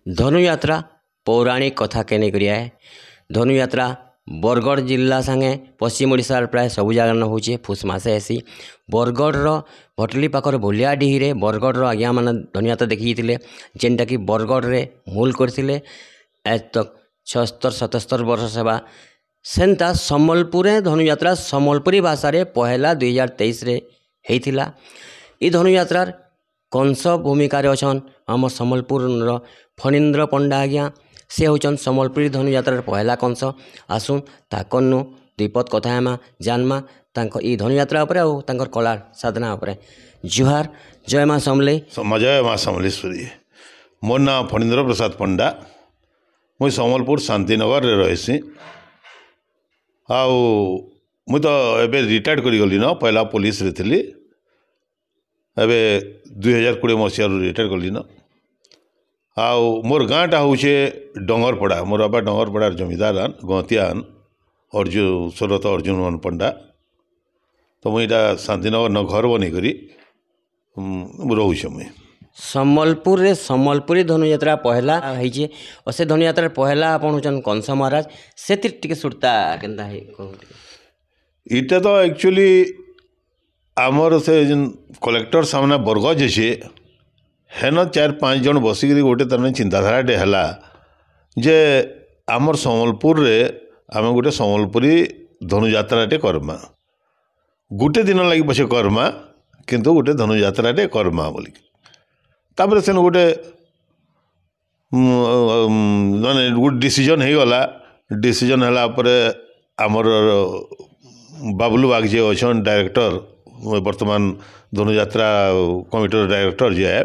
धनुयात्रा पौराणिक कथा के नहीं करिया है। धनुयात्रा बरगढ़ जिला संगे पश्चिम ओडिशार प्राय सबु जगह न होचे फुस मासे ऐसी बरगढ़ भटली पाखर भोलियाडीही बरगढ़ आज्ञा मान धनुयात्रा देखी जेनटा कि बरगढ़ रे मूल करथिले आज तक 76-77 वर्ष सेवा सेंता सम्बलपुर धनुयात्रा सम्बलपुरी भाषा रे पहला 2023 रे हेइथिला। ई धनुयात्रार कंस भूमिकार अछन आम सम्बलपुर फणीन्द्र पंडा आज्ञा से होचन सम्बलपुरी धनुयात्रार पहला कंस। आसुन ताकनु द्विपद कथा हेमा जानमा तांको ई धनुयात्रा उपरे और तांकर कला साधना उपरे। जुहार जय माँ समले जय माँ समलेश्वरी। मोर नाम फणीन्द्र प्रसाद पंडा। मुई सम्बलपुर शांतिनगर रे रहीसी। मुई तो एबे रिटायर्ड करी गली न पहला पुलिस रे थिली। एबे 2020 मसीह रिटायर्ड कली न। मोर गाँटा हूँ डंगरपड़ा। मोर बाबा डंगरपड़ार जमीदार गतियान अर्जुन सुरत अर्जुन मोहन पंडा। तो मुझे शांतिनगर न घर बन करी रोचे मुई सम्बलपुर रे सम्बलपुरी धनुयात्रा पहला है और से धनुयात्रा पहला आपन होचन कंस महाराज से टिके सुरता केनता है इटा तो एक्चुअली आमर से जन कलेक्टर सामने बरगज अच्छे हेन 4-5 जन बसिक गोटे तरह चिंताधाराटे है जे आमर सम्बलपुर रे आम गोटे सम्बलपुरी धनुयात्राटे करमा गोटे दिन लगी पछे करमा किंतु गोटे धनुयात्राटे करमा बोली तापर से गोटे माने गोटे डिसीजन हो गला। डिसीजन है आमर बाबुलू बाग जे अच्छन डायरेक्टर वर्तमान धनुयात्रा कमिटर डायरेक्टर जे है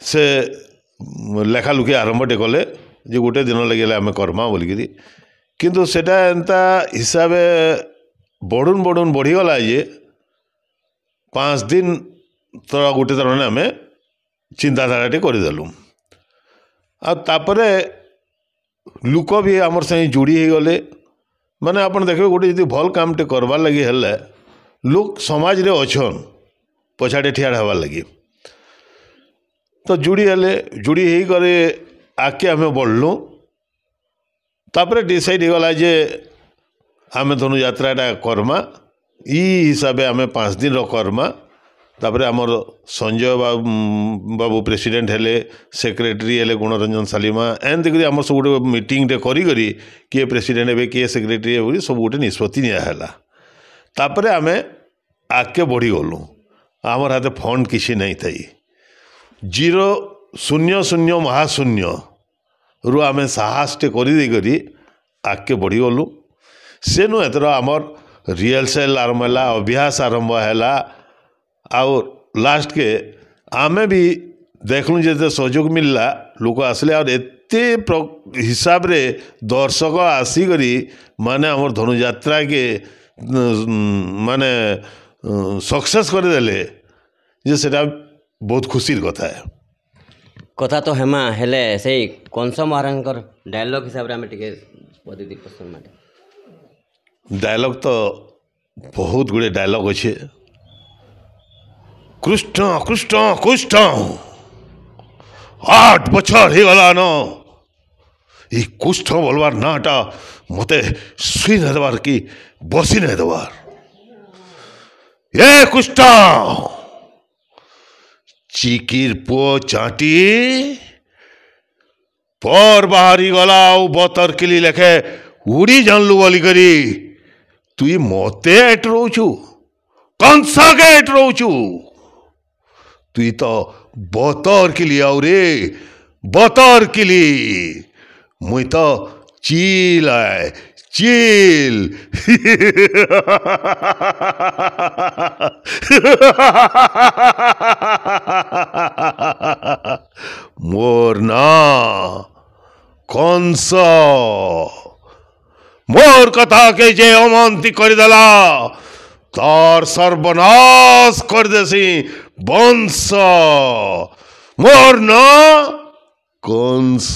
से लेखा लुखी आरंभटे कले जे गोटे दिन लगे आम करमा बोलिकी किंतु सेटा एंता हिसाब बढ़ुन बढ़ुन बढ़ीगला जे 5 दिन तो गोटे तरह आम चिंताधाराटे करदेलु। तापरे लुक भी आमर संगे जोड़ी हो गले माने आपन देखबे गोटे यदि भल कामटे करवार लगी हेले लोक समाज रे अछन पछाड़े ठिया हवार लगी तो जुड़ी हेले जुड़ी ही करे आके आमे बढ़लु। तापरे डिसाइड हो गला जे आमे धनुयात्राटा करमा ई हिसाबे आमे 5 दिन रो करमा। तापरे आमर संजय बाबू प्रेसिडेंट हेले सेक्रेटरी हेले गुणरंजन सालिमा एंती करी आमर सब गोटे मीटिंग करी करी किए प्रेसिडेंट हे किए सेक्रेटरी हे बोली सब गोटे निष्पत्ति नियाला। तापरे आमे आगे बढ़ी गलु। आमर हाथे फंड किसी नहीं थी 0-0-0 महाशून्य रु आमे साहसटे करी आगे बढ़ी गलु। सेनु एतर आमर रिहर्सल आरंभ है अभ्यास आरंभ है और लास्ट के आमे भी देखलु जे सहयोग मिलला लोक आसले और एते हिसाब रे दर्शक आसिकरी माने आमर धनुयात्रा के माने सक्सेस करदेले जे सेटा बहुत खुशीर कथा है। कथा तो हेमा हेले से कंस महाराज डायलॉग हिसाब रे हमें टिके पद्धति पसंद माटे। डायलॉग तो बहुत गुड़े डायलॉग अच्छे। कृष्ण कृष्ण कृष्ण 8 बछर हो गला न ये कुष्ठ बोलवार नाटा मते सुई नहीं देवार कि बसी नहीं देवार ये कुष्ठ चिकिर पुओ चाटी पर बाहरी गला बतर किली लेखे उड़ी जानलु बोली करी तुई मते एट रोचु कंसा के एट रोचु तुई तो बतर किली आउ रे बतर किली मुई तो चील है चील मोर ना कंस मोर कथा के जे अमानती करदेला तार सर्वनाश कर देसी वंश मोर ना कंस।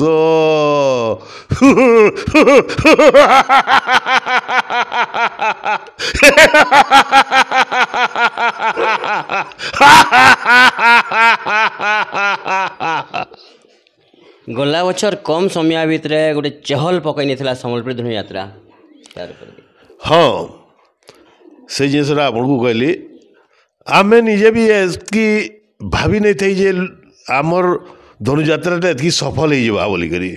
गला बछर कम समय भितर गोटे चहल पकई नहीं सम्बलपुर धनुयात्रा हाँ से जिनसा आपको कहली आमे निजे भी एतकी भाभी नहीं थी जे आमर धनुयात्राटा एतकी सफल हो बोलिकी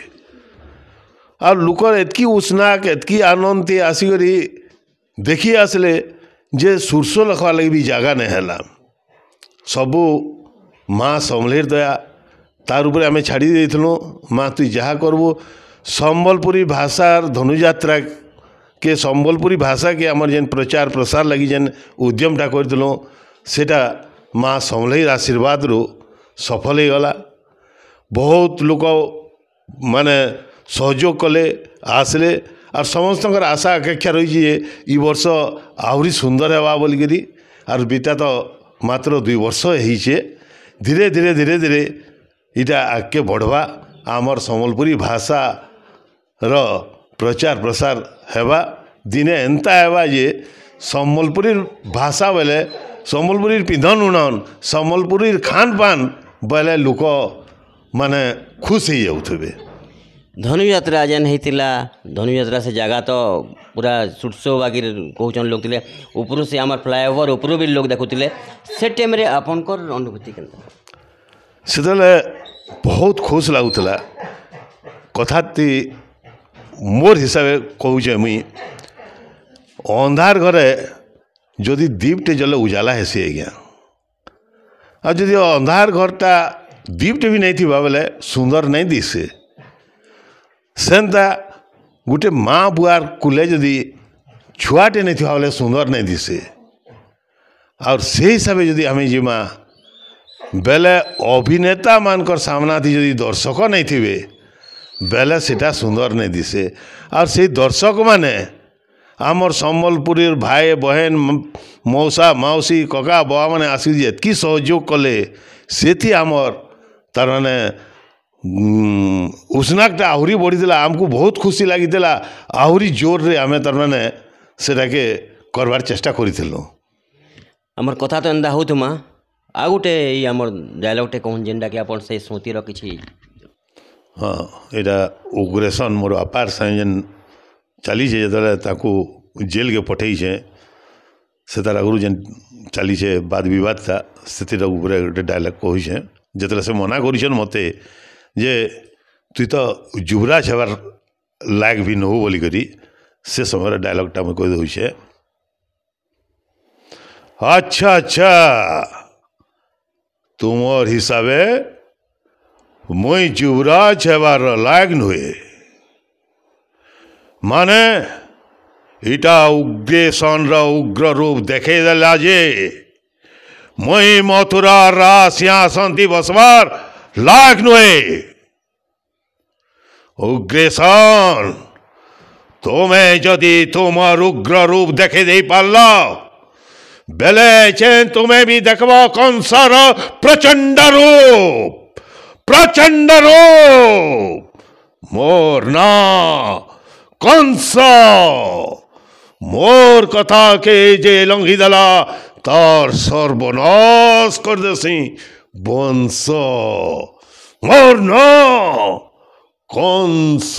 आ लुकर एतकी उत्साह एतकी आनंद आसिक देखी आसले जे सुरसो लखवा लगे भी जगह नहीं है सबू माँ समलेर दया तार उपरे आमे छाड़ी देइथलो माँ तु जहाँ करबो सम्बलपुरी भाषार धनुयात्रा के सम्बलपुरी भाषा के आमर जेन प्रचार प्रसार लगी जेन उद्यमटा करथिलो सेटा माँ समलेर आशीर्वाद रो सफल हो गला। बहुत लोक माने सहयोग कले आसले और समस्त आशा आकांक्षा रही है वर्ष आहरी सुंदर है बोलिकी आर बीता तो मात्र 2 वर्ष है धीरे धीरे धीरे धीरे इटा आगे बढ़वा आमर सम्बलपुरी भाषा रो प्रचार प्रसार हेबा दिने एंता हेबा जे सम्बलपुरी भाषा बेले सम्बलपुरी पिंधन उड़न सम्बलपुरी खान पान बेले लोक माने खुश हो जाउथबे। धनुयात्रा जेन होता धनुयात्रा से जगह तो पूरा सुटसो बाकी कहन लोग थे ऊपर से आम फ्लाईओवर ऊपर भी लोग देखुले से टाइम रे आपनकर अनुभूति केनता से बहुत खुश लगुला कथा मोर हिसाब कहूचे मुई अंधार घरे जदि दीपटे जले उजाला हेसी आज्ञा आ जदि अंधार घरटा दीपटे भी नहीं थी बेले सुंदर नहीं दिसे सेंता गोटे माँ बुआर कुले जदि छुआटे नहीं थी बेले सुंदर नहीं दिसे और से हिसाब से जदि आम जीमा बेले अभिनेता मानकर सामना थी जदि दर्शक नहीं थे बेले सेटा सुंदर नहीं दिसे और से दर्शक माने आमर सम्बलपुरी भाई बहन मौसा मौसी कका बाबा मैंने आसिक एतकी सहयोग कले से आमर तार माने उष्णाटा आहरी बढ़ी आमको बहुत खुशी लगी आहरी जोर रे आमे तार माने सेटाके करवार चेष्टा करिथिलु। आमर कथा तो एंदा होतुमा आ गोटे आमर डायलॉगटे कहून जेनटा कि आपन से स्मृतिर किछि हाँ एटा उग्रेसन मोर अपार साई जेन चली जो ताकू जेल के पठे से तार आगु जेन चली वाद विवाद था से गोटे डायलॉग कही जिते से मना कर मत जे तु तो युवराज हबार लायक भी नहु बोलिकी से समय डायलॉगटा मुझे कही दूचे अच्छा अच्छा तुमर हिसाबे मुई युवराज हबार लायक नुहे माने इटा उग्रेसन उग्र रूप देखे देला जे मुई मथुरा सिंहासन बसवार लायक नुहे उग्रेसन तुम्हें जदि तुमर उग्र रूप देखे दे पारला बेले चेन तुम्हें भी देखबो कंसर प्रचंड रूप मोर ना कंस मोर कथा के जे लंघी दला तार सर्वनाश कर देसी वंश मोर ना कंस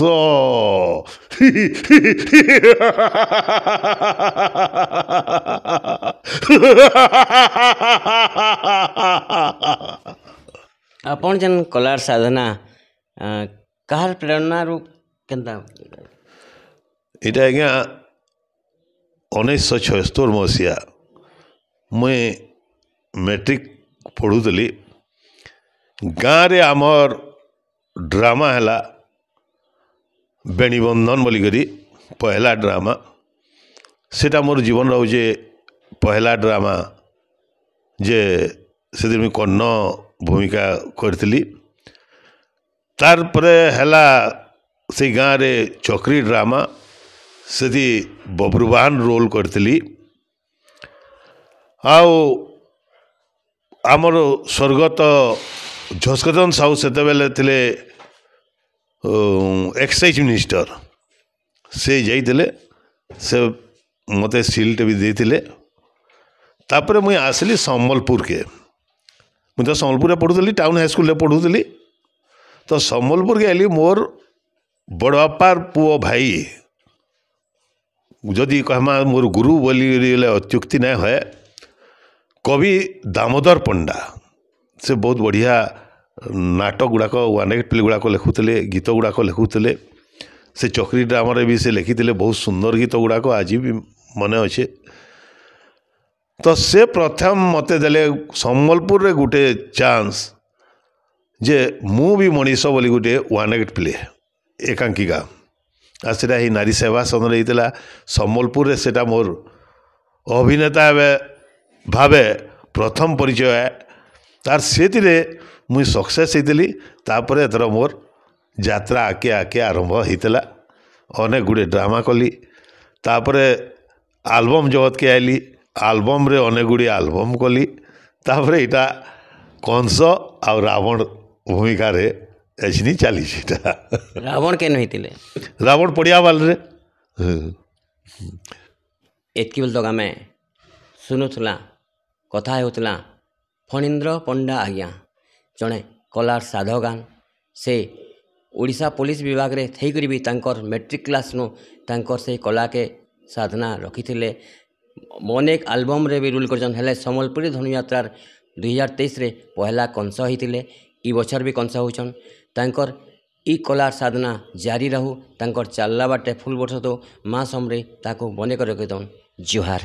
आपन जन कलार साधना कहार प्रेरणा रूप केनता इटा आज्ञा 1976 मसीहा मुई मैट्रिक पढ़ुली गाँव रे आमर ड्रामा है बेणीबंधन बोलिकी पहला ड्रामा सेटा मोर जीवन रोचे पहला ड्रामा जे से मुझे कर्ण भूमिका करी तार परे हैला से गाँव रे चक्री ड्रामा से बब्रुवाहन रोल करी आमर स्वर्गत झस्कचंद साहू से थे एक्साइज मिनिस्टर से जाइए से मते सील्ट भी देते तापर मुई आसली सम्बलपुर के मुझे तो सम्बलपुर पढ़ुली टाउन हाई स्कूल पढ़ुली तो सम्बलपुर के आइली मोर बड़ बापार पुओ भाई जदि कहमा मोर गुरु बोली अत्युक्ति नहीं है कवि दामोदर पंडा से बहुत बढ़िया नाटक गुड़ाक वन एक्ट प्ले गुड़ाक लिखुले गीत गुड़ाक लिखुले से चक्री ड्रामा भी से लिखिले बहुत सुंदर गीत गुड़ाक आज भी मन अच्छे तो से प्रथम मत देले सम्बलपुर रे गुटे चांस जे मु भी मनीष बोली गुटे वन एक्ट प्ले एकांकिका आ सेटा ही नारी सेवा सदन होता सम्बलपुर रे सेटा मोर अभिनेता भावे प्रथम परिचय है तार से मुई सक्सेस होती तापर एथर मोर यात्रा आके आके आरंभ होता अनेक गुड़े ड्रामा कली तापर आल्बम जगत के आइली आल्बम रे अनेक गुड़ी आल्बम कली तापर इटा कंस आ रावण भूमिका रे एजनी चली रावण केन होइतिले रावण पड़िया बाल रे एतकी बेल तक आम शुणुला कथा होता फणींद्र पंडा आज्ञा जड़े कलार साधकान से ओडिशा पुलिस विभाग रे थैकरी भी तांकर मैट्रिक क्लास नु तांकर से कला के साधना रखिथिले अनेक आल्बम रे भी रूल करछन हेले सम्बलपुरी धनुयात्रा 2023 रे पहला कंस होइतिले ई बछर भी कंस होछन तांकर ई कलार साधना जारी रहू तांकर चालला बाटे फुल वर्ष तो माँ समरे ताको बने कर रखिदन जुहार।